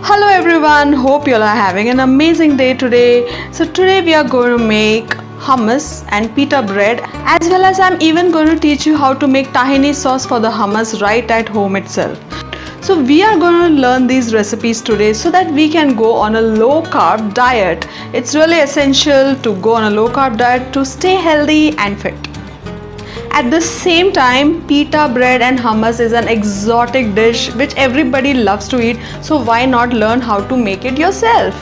Hello everyone, hope you all are having an amazing day today. So today we are going to make hummus and pita bread, as well as I'm even going to teach you how to make tahini sauce for the hummus right at home itself. So we are going to learn these recipes today so that we can go on a low carb diet. It's really essential to go on a low carb diet to stay healthy and fit. At the same time, pita bread and hummus is an exotic dish which everybody loves to eat, so why not learn how to make it yourself?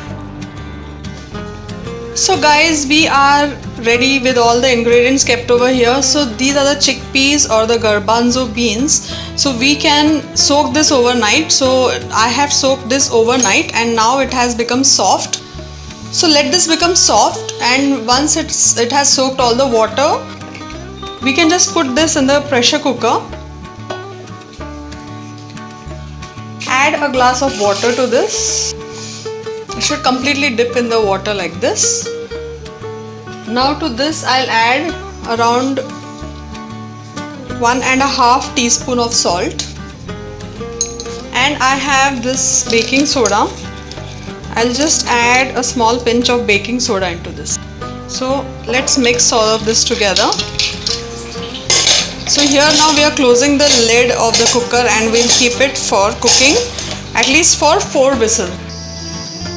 So guys, we are ready with all the ingredients kept over here. So these are the chickpeas or the garbanzo beans. So we can soak this overnight. So I have soaked this overnight and now it has become soft. So let this become soft, and once it has soaked all the water, we can just put this in the pressure cooker. Add a glass of water to this. It should completely dip in the water like this. Now to this I'll add around 1.5 teaspoon of salt, and I have this baking soda. I'll just add a small pinch of baking soda into this. So let's mix all of this together. So here now we are closing the lid of the cooker and we'll keep it for cooking at least for 4 whistles.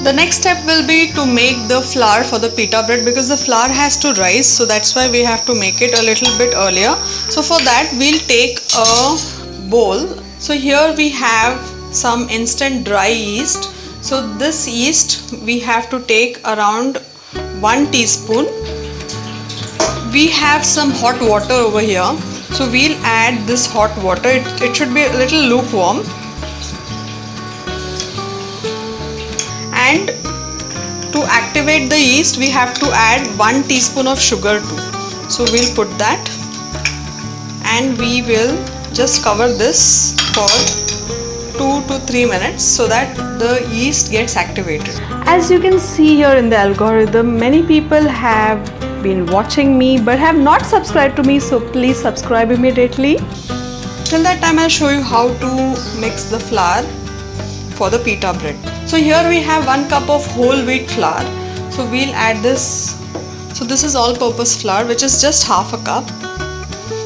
The next step will be to make the flour for the pita bread, because the flour has to rise, so that's why we have to make it a little bit earlier. So for that we'll take a bowl. So here we have some instant dry yeast. So this yeast we have to take around 1 teaspoon. We have some hot water over here. So we'll add this hot water. It should be a little lukewarm. And to activate the yeast, we have to add 1 teaspoon of sugar too. So we'll put that, and we will just cover this for 2 to 3 minutes so that the yeast gets activated. As you can see here in the algorithm, many people have been watching me but have not subscribed to me, so please subscribe immediately. Till that time I'll show you how to mix the flour for the pita bread. So here we have 1 cup of whole wheat flour. So we'll add this. So this is all purpose flour, which is just half a cup.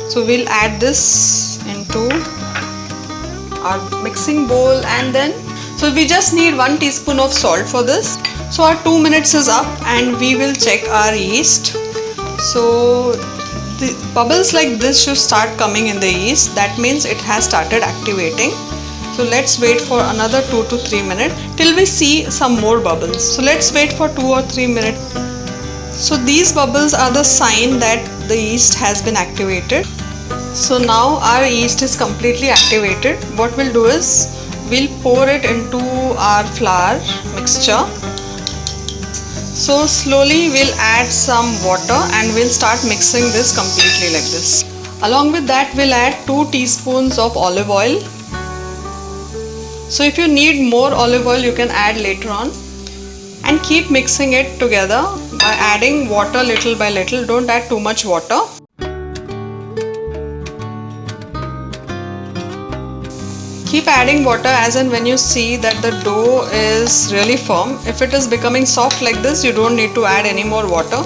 So we'll add this into our mixing bowl, and then so we just need 1 teaspoon of salt for this. So our 2 minutes is up and we will check our yeast. So the bubbles like this should start coming in the yeast. That means it has started activating. So let's wait for another 2 to 3 minutes till we see some more bubbles. So let's wait for 2 or 3 minutes. So these bubbles are the sign that the yeast has been activated. So now our yeast is completely activated. What we'll do is we'll pour it into our flour mixture. So slowly we'll add some water and we'll start mixing this completely like this. Along with that we'll add 2 teaspoons of olive oil. So if you need more olive oil you can add later on, and keep mixing it together by adding water little by little. Don't add too much water. Keep adding water as and when you see that the dough is really firm. If it is becoming soft like this, you don't need to add any more water.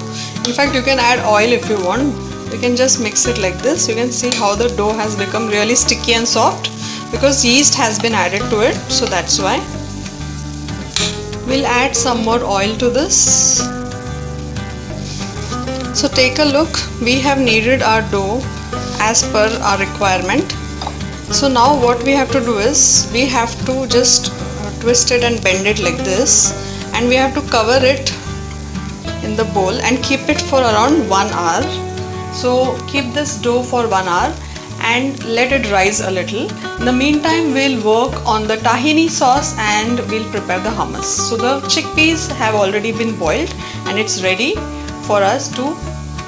In fact, you can add oil if you want. You can just mix it like this. You can see how the dough has become really sticky and soft because yeast has been added to it. So that's why. We'll add some more oil to this. So take a look. We have kneaded our dough as per our requirement. So now what we have to do is we have to just twist it and bend it like this, and we have to cover it in the bowl and keep it for around 1 hour. So keep this dough for 1 hour and let it rise a little. In the meantime we'll work on the tahini sauce and we'll prepare the hummus. So the chickpeas have already been boiled and it's ready for us to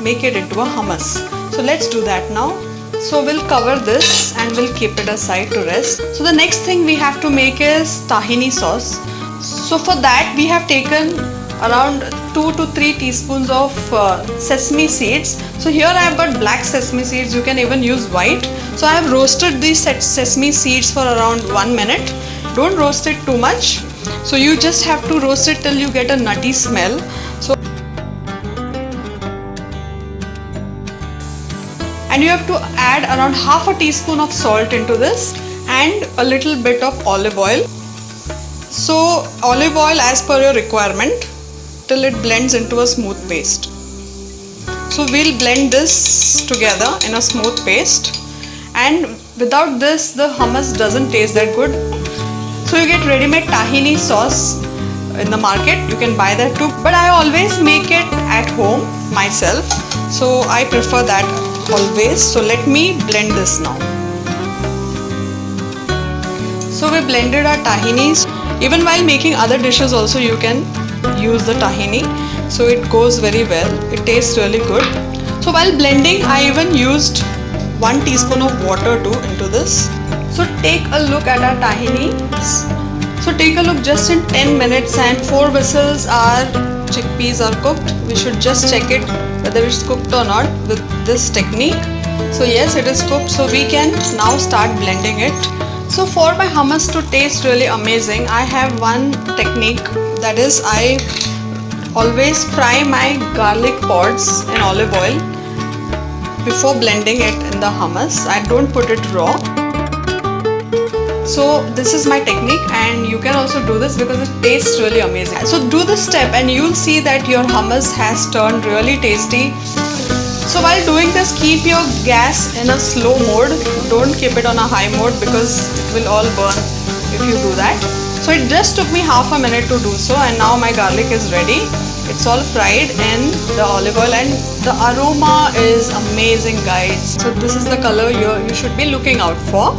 make it into a hummus. So let's do that now. So we'll cover this and we'll keep it aside to rest. So the next thing we have to make is tahini sauce. So for that we have taken around 2 to 3 teaspoons of sesame seeds. So here I have got black sesame seeds. You can even use white. So I have roasted these sesame seeds for around 1 minute. Don't roast it too much. So you just have to roast it till you get a nutty smell. So and you have to add around half a teaspoon of salt into this and a little bit of olive oil. So olive oil as per your requirement till it blends into a smooth paste. So we'll blend this together in a smooth paste, and without this the hummus doesn't taste that good. So you get ready-made tahini sauce in the market, you can buy that too, but I always make it at home myself, so I prefer that always. So let me blend this now. So we blended our tahinis. Even while making other dishes also you can use the tahini, so it goes very well, it tastes really good. So while blending I even used 1 teaspoon of water too into this. So take a look at our tahini. So take a look, just in 10 minutes and 4 whistles our chickpeas are cooked. We should just check it whether it's cooked or not with this technique. So yes, it is cooked, so we can now start blending it. So for my hummus to taste really amazing, I have one technique, that is I always fry my garlic pods in olive oil before blending it in the hummus. I don't put it raw. So this is my technique, and you can also do this because it tastes really amazing. So do this step and you'll see that your hummus has turned really tasty. So while doing this, keep your gas in a slow mode. Don't keep it on a high mode because it will all burn if you do that. So it just took me half a minute to do so, and now my garlic is ready. It's all fried in the olive oil and the aroma is amazing, guys. So this is the color you should be looking out for.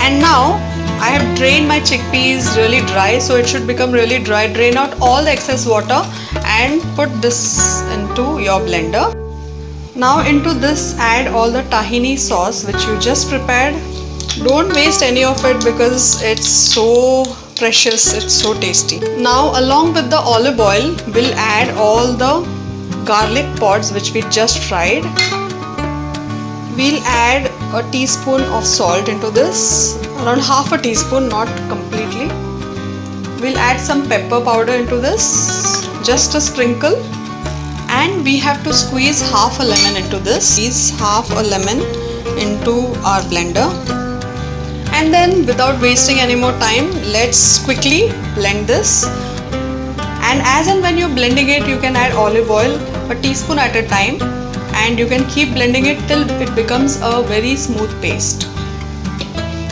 And now I have drained my chickpeas really dry, so it should become really dry. Drain out all the excess water and put this into your blender. Now into this add all the tahini sauce which you just prepared. Don't waste any of it because it's so precious, it's so tasty. Now along with the olive oil, we'll add all the garlic pods which we just fried. We'll add a teaspoon of salt into this, around half a teaspoon, not completely. We'll add some pepper powder into this, just a sprinkle. And we have to squeeze half a lemon into this. Squeeze half a lemon into our blender. And then without wasting any more time, let's quickly blend this. And as and when you're blending it, you can add olive oil, a teaspoon at a time. And you can keep blending it till it becomes a very smooth paste.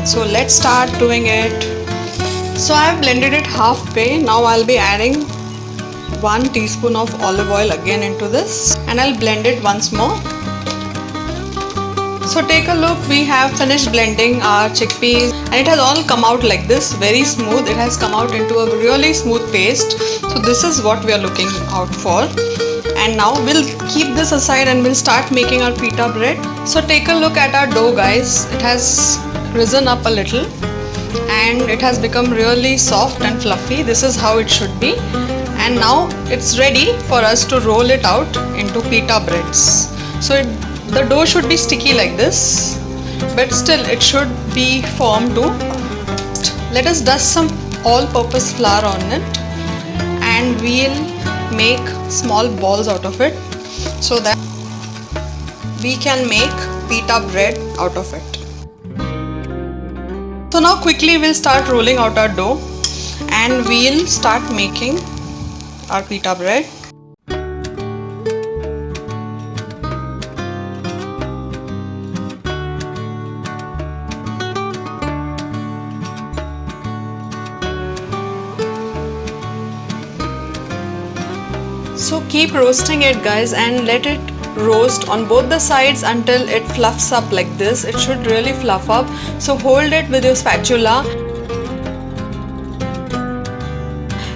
So let's start doing it. So I have blended it halfway. Now I'll be adding 1 teaspoon of olive oil again into this, and I'll blend it once more. So take a look, we have finished blending our chickpeas and it has all come out like this, very smooth. It has come out into a really smooth paste. So this is what we are looking out for. And now we'll keep this aside and we'll start making our pita bread. So take a look at our dough, guys. It has risen up a little and it has become really soft and fluffy. This is how it should be. And now it's ready for us to roll it out into pita breads. So the dough should be sticky like this, but still it should be firm too. Let us dust some all-purpose flour on it and we'll make small balls out of it so that we can make pita bread out of it. So now quickly we'll start rolling out our dough and we'll start making our pita bread. So keep roasting it, guys, and let it roast on both the sides until it fluffs up like this. It should really fluff up. So hold it with your spatula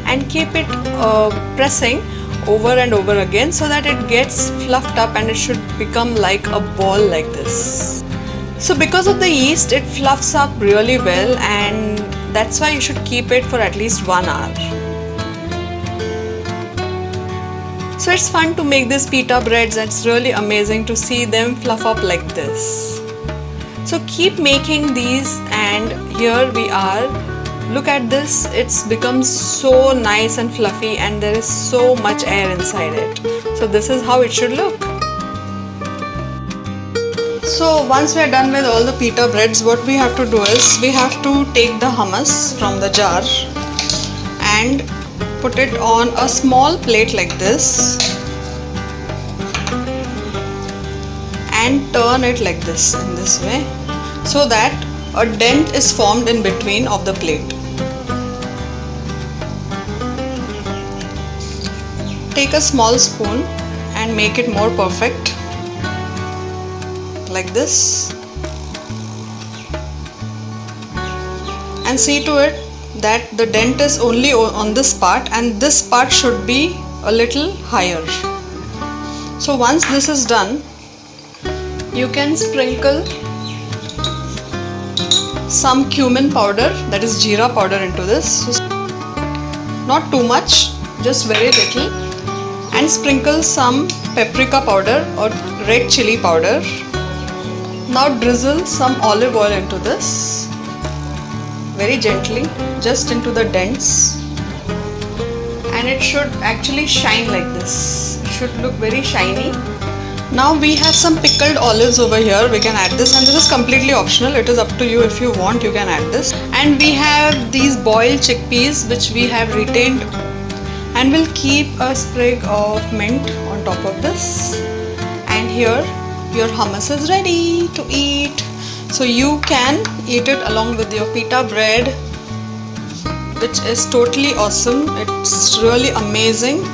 and keep it pressing over and over again so that it gets fluffed up and it should become like a ball like this. So because of the yeast, it fluffs up really well, and that's why you should keep it for at least 1 hour. So it's fun to make these pita breads. It's really amazing to see them fluff up like this. So keep making these, and here we are Look at this, it's become so nice and fluffy and there is so much air inside it. So this is how it should look. So once we are done with all the pita breads, what we have to do is we have to take the hummus from the jar and put it on a small plate like this and turn it like this, in this way, so that a dent is formed in between of the plate. Take a small spoon and make it more perfect, like this, and see to it that the dent is only on this part and this part should be a little higher. So once this is done, you can sprinkle some cumin powder, that is jeera powder, into this. So not too much, just very little, and sprinkle some paprika powder or red chili powder. Now drizzle some olive oil into this, very gently, just into the dents, and it should actually shine like this. It should look very shiny. Now we have some pickled olives over here. We can add this, and this is completely optional. It is up to you. If you want, you can add this. And we have these boiled chickpeas which we have retained, and we'll keep a sprig of mint on top of this. And here your hummus is ready to eat. So you can eat it along with your pita bread, which is totally awesome. It's really amazing.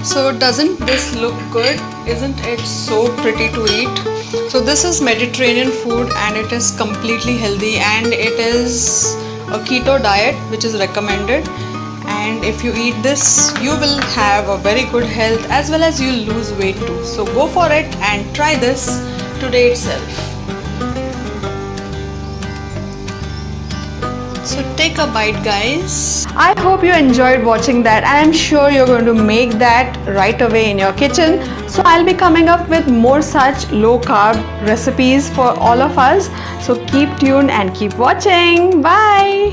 So doesn't this look good? Isn't it so pretty to eat? So this is Mediterranean food and it is completely healthy, and it is a keto diet which is recommended. And if you eat this, you will have a very good health as well as you'll lose weight too. So go for it and try this today itself. So take a bite, guys. I hope you enjoyed watching that. I am sure you're going to make that right away in your kitchen. So I'll be coming up with more such low carb recipes for all of us. So keep tuned and keep watching. Bye.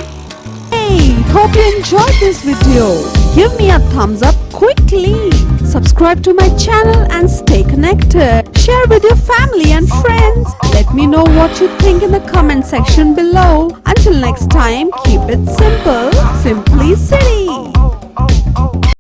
Hey, hope you enjoyed this video. Give me a thumbs up quickly. Subscribe to my channel and stay connected. Share with your family and friends. Let me know what you think in the comment section below. Until next time, keep it simple, simply city.